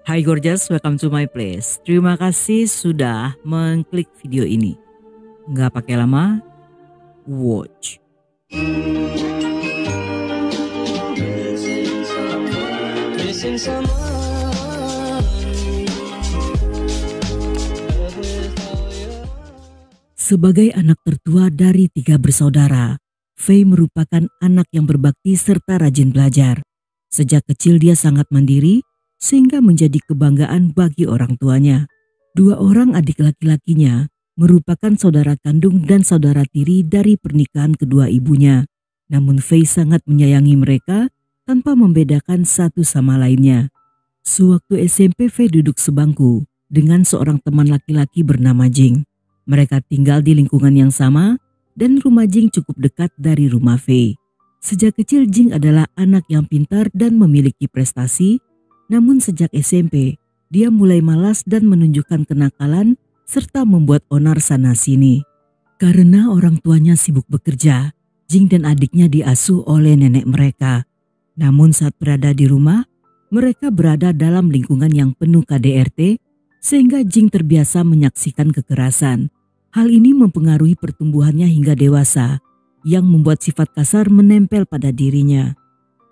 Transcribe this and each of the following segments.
Hai Gorgeous, welcome to my place. Terima kasih sudah mengklik video ini. Nggak pakai lama, watch. Sebagai anak tertua dari 3 bersaudara, Faye merupakan anak yang berbakti serta rajin belajar. Sejak kecil dia sangat mandiri, sehingga menjadi kebanggaan bagi orang tuanya. 2 orang adik laki-lakinya merupakan saudara kandung dan saudara tiri dari pernikahan kedua ibunya. Namun Faye sangat menyayangi mereka tanpa membedakan satu sama lainnya. Sewaktu SMP, Faye duduk sebangku dengan seorang teman laki-laki bernama Jing. Mereka tinggal di lingkungan yang sama dan rumah Jing cukup dekat dari rumah Faye. Sejak kecil Jing adalah anak yang pintar dan memiliki prestasi. Namun sejak SMP, dia mulai malas dan menunjukkan kenakalan serta membuat onar sana-sini. Karena orang tuanya sibuk bekerja, Jing dan adiknya diasuh oleh nenek mereka. Namun saat berada di rumah, mereka berada dalam lingkungan yang penuh KDRT, sehingga Jing terbiasa menyaksikan kekerasan. Hal ini mempengaruhi pertumbuhannya hingga dewasa, yang membuat sifat kasar menempel pada dirinya.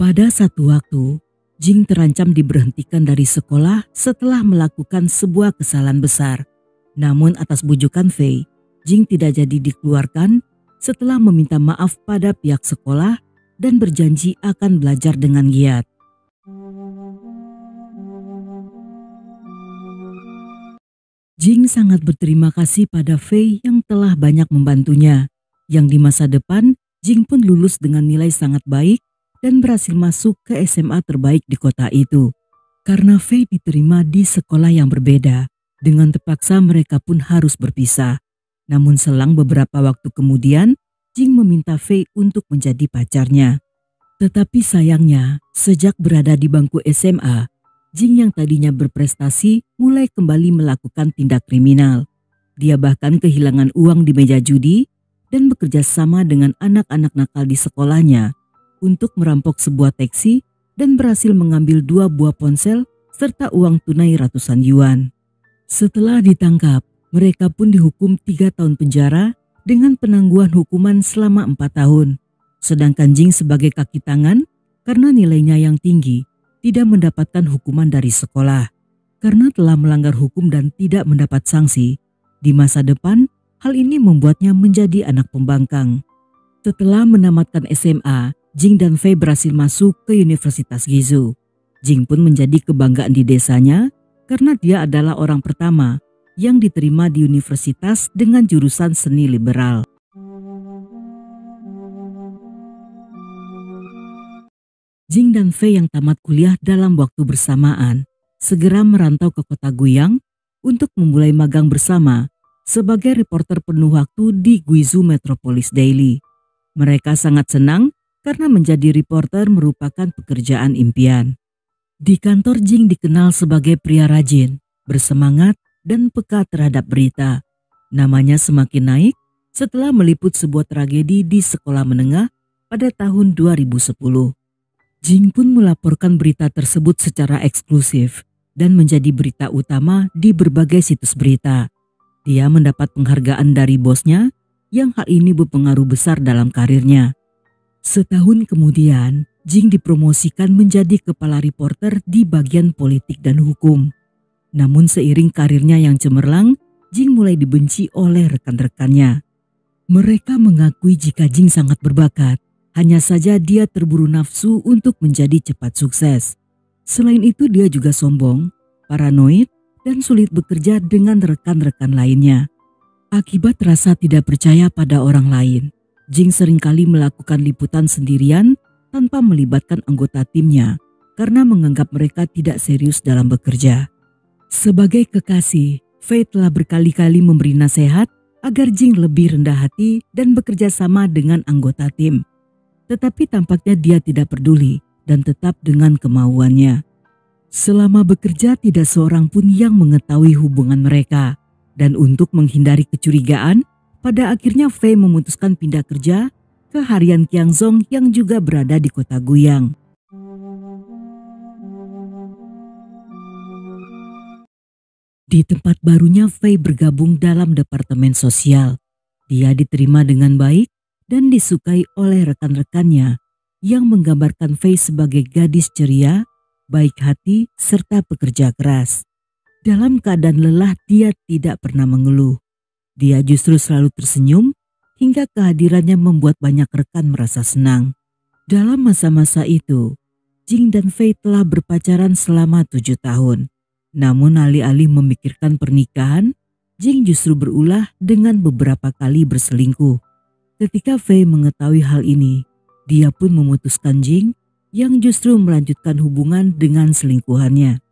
Pada satu waktu, Jing terancam diberhentikan dari sekolah setelah melakukan sebuah kesalahan besar. Namun atas bujukan Faye, Jing tidak jadi dikeluarkan setelah meminta maaf pada pihak sekolah dan berjanji akan belajar dengan giat. Jing sangat berterima kasih pada Faye yang telah banyak membantunya. Yang di masa depan, Jing pun lulus dengan nilai sangat baik dan berhasil masuk ke SMA terbaik di kota itu. Karena Faye diterima di sekolah yang berbeda, dengan terpaksa mereka pun harus berpisah. Namun selang beberapa waktu kemudian, Jing meminta Faye untuk menjadi pacarnya. Tetapi sayangnya, sejak berada di bangku SMA, Jing yang tadinya berprestasi mulai kembali melakukan tindak kriminal. Dia bahkan kehilangan uang di meja judi dan bekerja sama dengan anak-anak nakal di sekolahnya untuk merampok sebuah taksi dan berhasil mengambil 2 buah ponsel serta uang tunai ratusan yuan. Setelah ditangkap, mereka pun dihukum 3 tahun penjara dengan penangguhan hukuman selama 4 tahun. Sedangkan Jing sebagai kaki tangan karena nilainya yang tinggi tidak mendapatkan hukuman dari sekolah. Karena telah melanggar hukum dan tidak mendapat sanksi, di masa depan hal ini membuatnya menjadi anak pembangkang. Setelah menamatkan SMA, Jing dan Faye berhasil masuk ke Universitas Guizhou. Jing pun menjadi kebanggaan di desanya karena dia adalah orang pertama yang diterima di universitas dengan jurusan seni liberal. Jing dan Faye yang tamat kuliah dalam waktu bersamaan segera merantau ke kota Guiyang untuk memulai magang bersama sebagai reporter penuh waktu di Guizhou Metropolis Daily. Mereka sangat senang karena menjadi reporter merupakan pekerjaan impian. Di kantor Jing dikenal sebagai pria rajin, bersemangat, dan peka terhadap berita. Namanya semakin naik setelah meliput sebuah tragedi di sekolah menengah pada tahun 2010. Jing pun melaporkan berita tersebut secara eksklusif dan menjadi berita utama di berbagai situs berita. Dia mendapat penghargaan dari bosnya yang hal ini berpengaruh besar dalam karirnya. Setahun kemudian, Jing dipromosikan menjadi kepala reporter di bagian politik dan hukum. Namun seiring karirnya yang cemerlang, Jing mulai dibenci oleh rekan-rekannya. Mereka mengakui jika Jing sangat berbakat, hanya saja dia terburu nafsu untuk menjadi cepat sukses. Selain itu dia juga sombong, paranoid, dan sulit bekerja dengan rekan-rekan lainnya. Akibat rasa tidak percaya pada orang lain, Jing seringkali melakukan liputan sendirian tanpa melibatkan anggota timnya karena menganggap mereka tidak serius dalam bekerja. Sebagai kekasih, Faye telah berkali-kali memberi nasihat agar Jing lebih rendah hati dan bekerja sama dengan anggota tim. Tetapi tampaknya dia tidak peduli dan tetap dengan kemauannya. Selama bekerja tidak seorang pun yang mengetahui hubungan mereka. Dan untuk menghindari kecurigaan, pada akhirnya Faye memutuskan pindah kerja ke harian Qiangzhong yang juga berada di kota Guiyang. Di tempat barunya Fei bergabung dalam departemen sosial. Dia diterima dengan baik dan disukai oleh rekan-rekannya yang menggambarkan Fei sebagai gadis ceria, baik hati, serta pekerja keras. Dalam keadaan lelah dia tidak pernah mengeluh. Dia justru selalu tersenyum hingga kehadirannya membuat banyak rekan merasa senang. Dalam masa-masa itu, Jing dan Fei telah berpacaran selama 7 tahun. Namun alih-alih memikirkan pernikahan, Jing justru berulah dengan beberapa kali berselingkuh. Ketika Fei mengetahui hal ini, dia pun memutuskan Jing yang justru melanjutkan hubungan dengan selingkuhannya.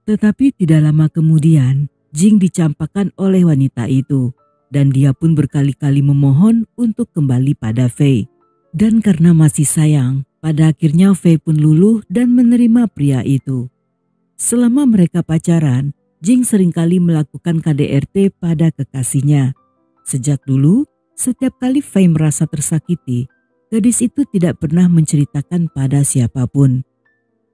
Tetapi tidak lama kemudian, Jing dicampakkan oleh wanita itu dan dia pun berkali-kali memohon untuk kembali pada Fei. Dan karena masih sayang, pada akhirnya Fei pun luluh dan menerima pria itu. Selama mereka pacaran, Jing seringkali melakukan KDRT pada kekasihnya. Sejak dulu, setiap kali Fei merasa tersakiti, gadis itu tidak pernah menceritakan pada siapapun.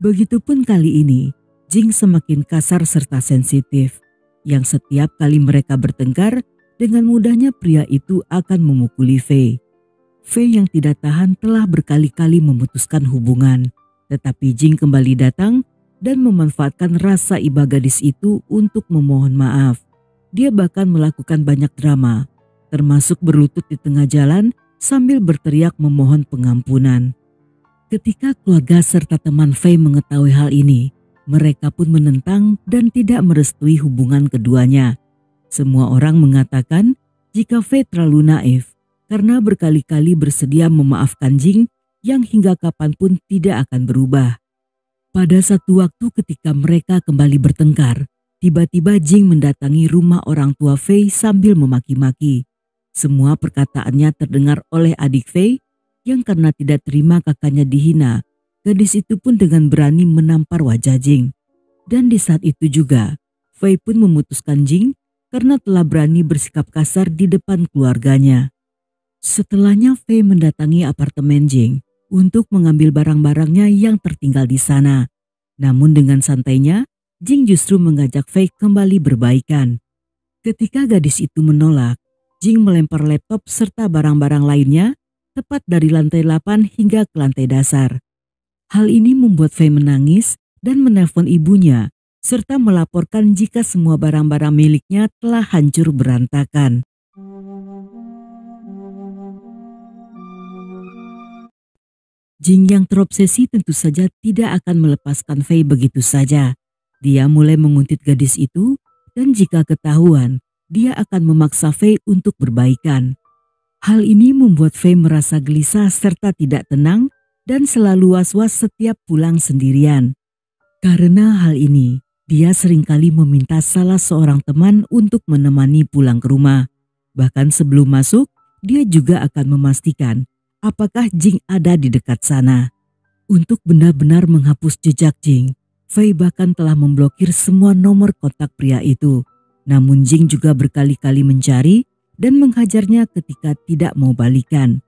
Begitupun kali ini, Jing semakin kasar serta sensitif, yang setiap kali mereka bertengkar, dengan mudahnya pria itu akan memukuli Fei. Fei yang tidak tahan telah berkali-kali memutuskan hubungan, tetapi Jing kembali datang dan memanfaatkan rasa iba gadis itu untuk memohon maaf. Dia bahkan melakukan banyak drama, termasuk berlutut di tengah jalan sambil berteriak memohon pengampunan. Ketika keluarga serta teman Fei mengetahui hal ini, mereka pun menentang dan tidak merestui hubungan keduanya. Semua orang mengatakan jika Fei terlalu naif karena berkali-kali bersedia memaafkan Jing yang hingga kapanpun tidak akan berubah. Pada satu waktu ketika mereka kembali bertengkar, tiba-tiba Jing mendatangi rumah orang tua Fei sambil memaki-maki. Semua perkataannya terdengar oleh adik Fei yang karena tidak terima kakaknya dihina, gadis itu pun dengan berani menampar wajah Jing. Dan di saat itu juga, Fei pun memutuskan Jing karena telah berani bersikap kasar di depan keluarganya. Setelahnya Fei mendatangi apartemen Jing untuk mengambil barang-barangnya yang tertinggal di sana. Namun dengan santainya, Jing justru mengajak Fei kembali berbaikan. Ketika gadis itu menolak, Jing melempar laptop serta barang-barang lainnya tepat dari lantai 8 hingga ke lantai dasar. Hal ini membuat Fei menangis dan menelpon ibunya serta melaporkan jika semua barang-barang miliknya telah hancur berantakan. Jing yang terobsesi tentu saja tidak akan melepaskan Fei begitu saja. Dia mulai menguntit gadis itu dan jika ketahuan, dia akan memaksa Fei untuk berbaikan. Hal ini membuat Fei merasa gelisah serta tidak tenang dan selalu was-was setiap pulang sendirian. Karena hal ini, dia seringkali meminta salah seorang teman untuk menemani pulang ke rumah. Bahkan sebelum masuk, dia juga akan memastikan apakah Jing ada di dekat sana. Untuk benar-benar menghapus jejak Jing, Fei bahkan telah memblokir semua nomor kontak pria itu. Namun Jing juga berkali-kali mencari dan menghajarnya ketika tidak mau balikan.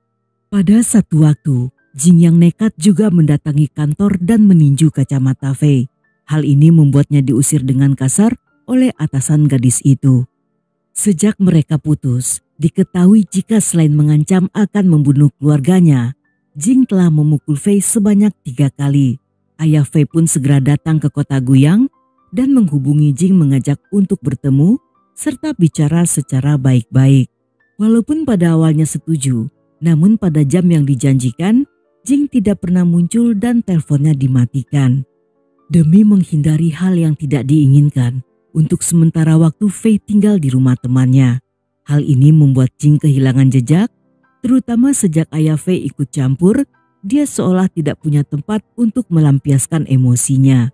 Pada satu waktu, Jing yang nekat juga mendatangi kantor dan meninju kacamata Fei. Hal ini membuatnya diusir dengan kasar oleh atasan gadis itu. Sejak mereka putus, diketahui jika selain mengancam akan membunuh keluarganya, Jing telah memukul Fei sebanyak 3 kali. Ayah Fei pun segera datang ke kota Guiyang dan menghubungi Jing mengajak untuk bertemu serta bicara secara baik-baik. Walaupun pada awalnya setuju, namun pada jam yang dijanjikan, Jing tidak pernah muncul dan teleponnya dimatikan. Demi menghindari hal yang tidak diinginkan, untuk sementara waktu Fei tinggal di rumah temannya. Hal ini membuat Jing kehilangan jejak, terutama sejak ayah Fei ikut campur, dia seolah tidak punya tempat untuk melampiaskan emosinya.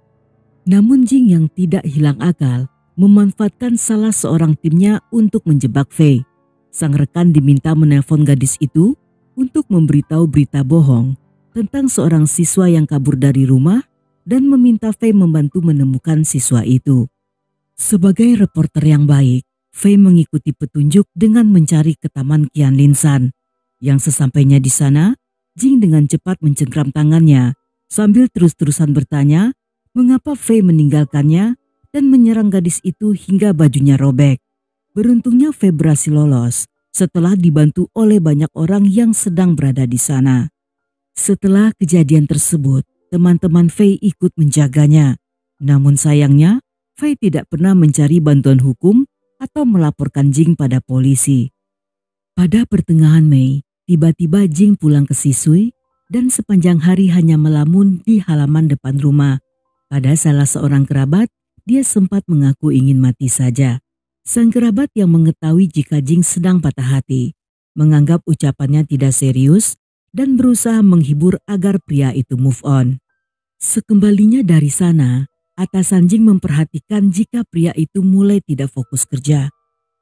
Namun Jing yang tidak hilang akal, memanfaatkan salah seorang timnya untuk menjebak Fei. Sang rekan diminta menelpon gadis itu untuk memberitahu berita bohong tentang seorang siswa yang kabur dari rumah dan meminta Fei membantu menemukan siswa itu. Sebagai reporter yang baik, Fei mengikuti petunjuk dengan mencari ke Taman Qianlinshan. Yang sesampainya di sana, Jing dengan cepat mencengkram tangannya sambil terus-terusan bertanya mengapa Fei meninggalkannya dan menyerang gadis itu hingga bajunya robek. Beruntungnya Fei berhasil lolos setelah dibantu oleh banyak orang yang sedang berada di sana. Setelah kejadian tersebut, teman-teman Fei ikut menjaganya. Namun sayangnya, Fei tidak pernah mencari bantuan hukum atau melaporkan Jing pada polisi. Pada pertengahan Mei, tiba-tiba Jing pulang ke Sisui dan sepanjang hari hanya melamun di halaman depan rumah. Pada salah seorang kerabat, dia sempat mengaku ingin mati saja. Sang kerabat yang mengetahui jika Jing sedang patah hati, menganggap ucapannya tidak serius dan berusaha menghibur agar pria itu move on. Sekembalinya dari sana, atasan Jing memperhatikan jika pria itu mulai tidak fokus kerja.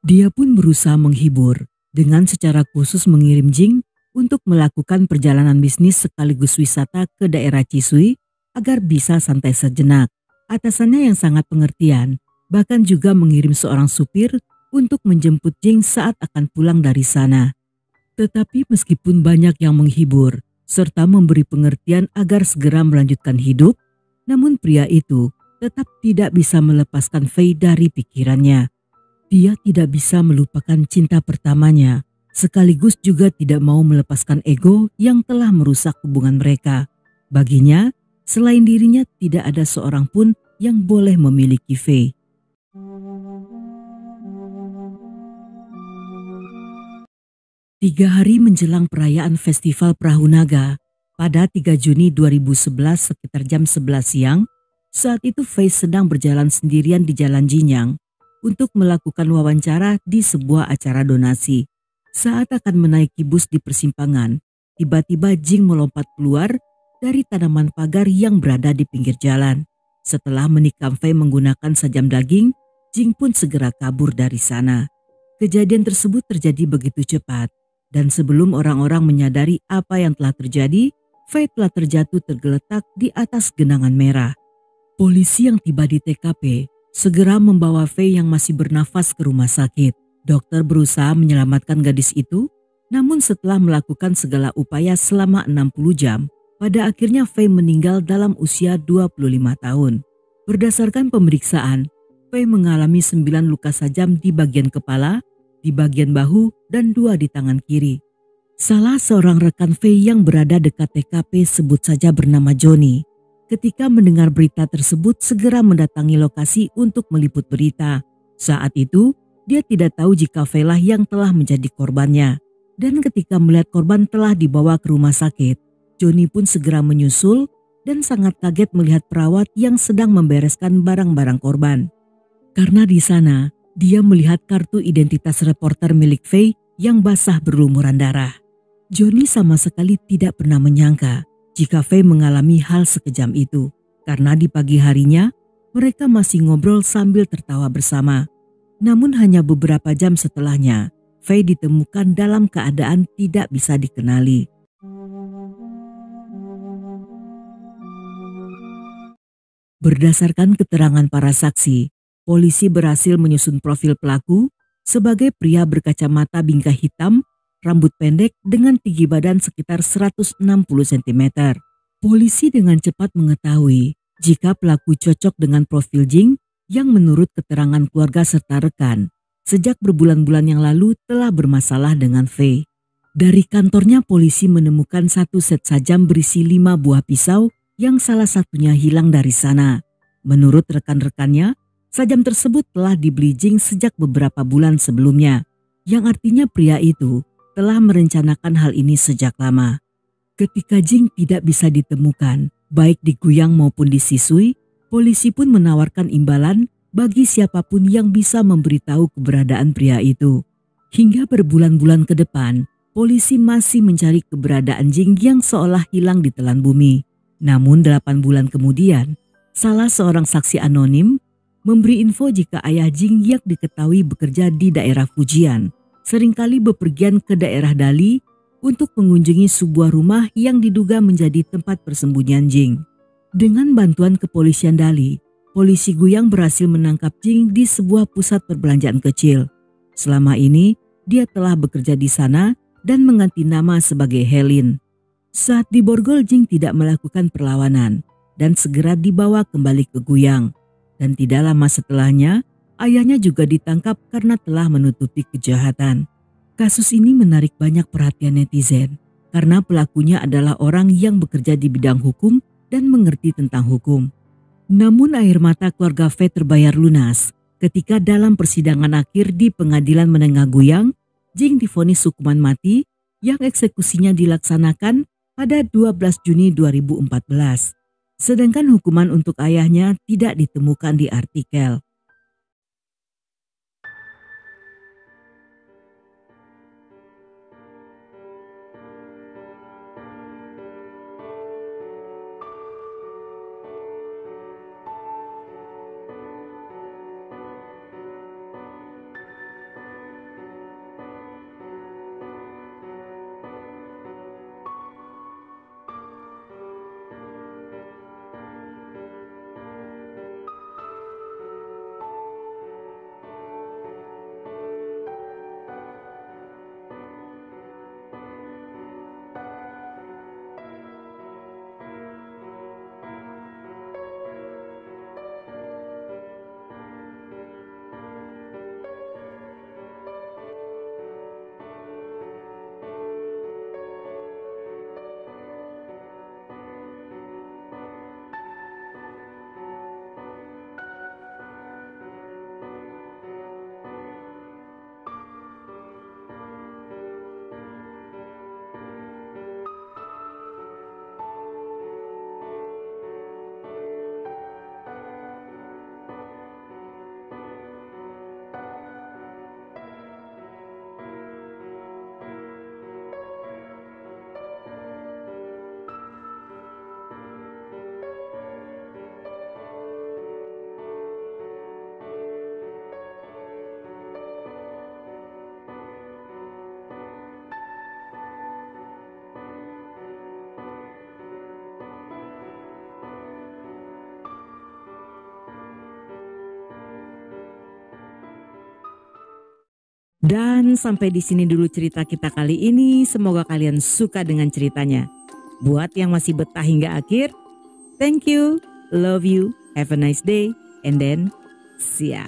Dia pun berusaha menghibur dengan secara khusus mengirim Jing untuk melakukan perjalanan bisnis sekaligus wisata ke daerah Cisui agar bisa santai sejenak. Atasannya yang sangat pengertian bahkan juga mengirim seorang supir untuk menjemput Jing saat akan pulang dari sana. Tetapi meskipun banyak yang menghibur serta memberi pengertian agar segera melanjutkan hidup, namun pria itu tetap tidak bisa melepaskan Fei dari pikirannya. Dia tidak bisa melupakan cinta pertamanya, sekaligus juga tidak mau melepaskan ego yang telah merusak hubungan mereka. Baginya, selain dirinya tidak ada seorang pun yang boleh memiliki Fei. Tiga hari menjelang perayaan Festival Perahu Naga, pada 3 Juni 2011 sekitar jam 11 siang, saat itu Fei sedang berjalan sendirian di Jalan Jinyang untuk melakukan wawancara di sebuah acara donasi. Saat akan menaiki bus di persimpangan, tiba-tiba Jing melompat keluar dari tanaman pagar yang berada di pinggir jalan. Setelah menikam Fei menggunakan sajam daging, Jing pun segera kabur dari sana. Kejadian tersebut terjadi begitu cepat, dan sebelum orang-orang menyadari apa yang telah terjadi, Fei telah terjatuh tergeletak di atas genangan merah. Polisi yang tiba di TKP segera membawa Fei yang masih bernafas ke rumah sakit. Dokter berusaha menyelamatkan gadis itu, namun setelah melakukan segala upaya selama 60 jam, pada akhirnya Fei meninggal dalam usia 25 tahun. Berdasarkan pemeriksaan, Fei mengalami 9 luka sajam di bagian kepala, di bagian bahu, dan 2 di tangan kiri. Salah seorang rekan Fei yang berada dekat TKP sebut saja bernama Johnny. Ketika mendengar berita tersebut segera mendatangi lokasi untuk meliput berita. Saat itu, dia tidak tahu jika Fei lah yang telah menjadi korbannya. Dan ketika melihat korban telah dibawa ke rumah sakit, Johnny pun segera menyusul dan sangat kaget melihat perawat yang sedang membereskan barang-barang korban. Karena di sana, dia melihat kartu identitas reporter milik Fei yang basah berlumuran darah. Johnny sama sekali tidak pernah menyangka jika Fei mengalami hal sekejam itu. Karena di pagi harinya, mereka masih ngobrol sambil tertawa bersama. Namun hanya beberapa jam setelahnya, Fei ditemukan dalam keadaan tidak bisa dikenali. Berdasarkan keterangan para saksi, polisi berhasil menyusun profil pelaku sebagai pria berkacamata bingkai hitam, rambut pendek dengan tinggi badan sekitar 160 cm. Polisi dengan cepat mengetahui jika pelaku cocok dengan profil Jing yang menurut keterangan keluarga serta rekan, sejak berbulan-bulan yang lalu telah bermasalah dengan Fei. Dari kantornya polisi menemukan 1 set sajam berisi 5 buah pisau yang salah satunya hilang dari sana. Menurut rekan-rekannya, sajam tersebut telah dibeli Jing sejak beberapa bulan sebelumnya, yang artinya pria itu telah merencanakan hal ini sejak lama. Ketika Jing tidak bisa ditemukan, baik di Guiyang maupun di Sisui, polisi pun menawarkan imbalan bagi siapapun yang bisa memberitahu keberadaan pria itu. Hingga berbulan-bulan ke depan, polisi masih mencari keberadaan Jing yang seolah hilang di telan bumi. Namun 8 bulan kemudian, salah seorang saksi anonim memberi info jika ayah Jing yang diketahui bekerja di daerah Fujian seringkali bepergian ke daerah Dali untuk mengunjungi sebuah rumah yang diduga menjadi tempat persembunyian Jing. Dengan bantuan kepolisian Dali, polisi Guiyang berhasil menangkap Jing di sebuah pusat perbelanjaan kecil. Selama ini, dia telah bekerja di sana dan mengganti nama sebagai Helin. Saat diborgol, Jing tidak melakukan perlawanan dan segera dibawa kembali ke Guiyang. Dan tidak lama setelahnya, ayahnya juga ditangkap karena telah menutupi kejahatan. Kasus ini menarik banyak perhatian netizen karena pelakunya adalah orang yang bekerja di bidang hukum dan mengerti tentang hukum. Namun air mata keluarga V terbayar lunas ketika dalam persidangan akhir di Pengadilan Menengah Guyang, Jing divonis hukuman mati yang eksekusinya dilaksanakan pada 12 Juni 2014. Sedangkan hukuman untuk ayahnya tidak ditemukan di artikel. Dan sampai di sini dulu cerita kita kali ini. Semoga kalian suka dengan ceritanya. Buat yang masih betah hingga akhir, thank you, love you, have a nice day, and then see ya.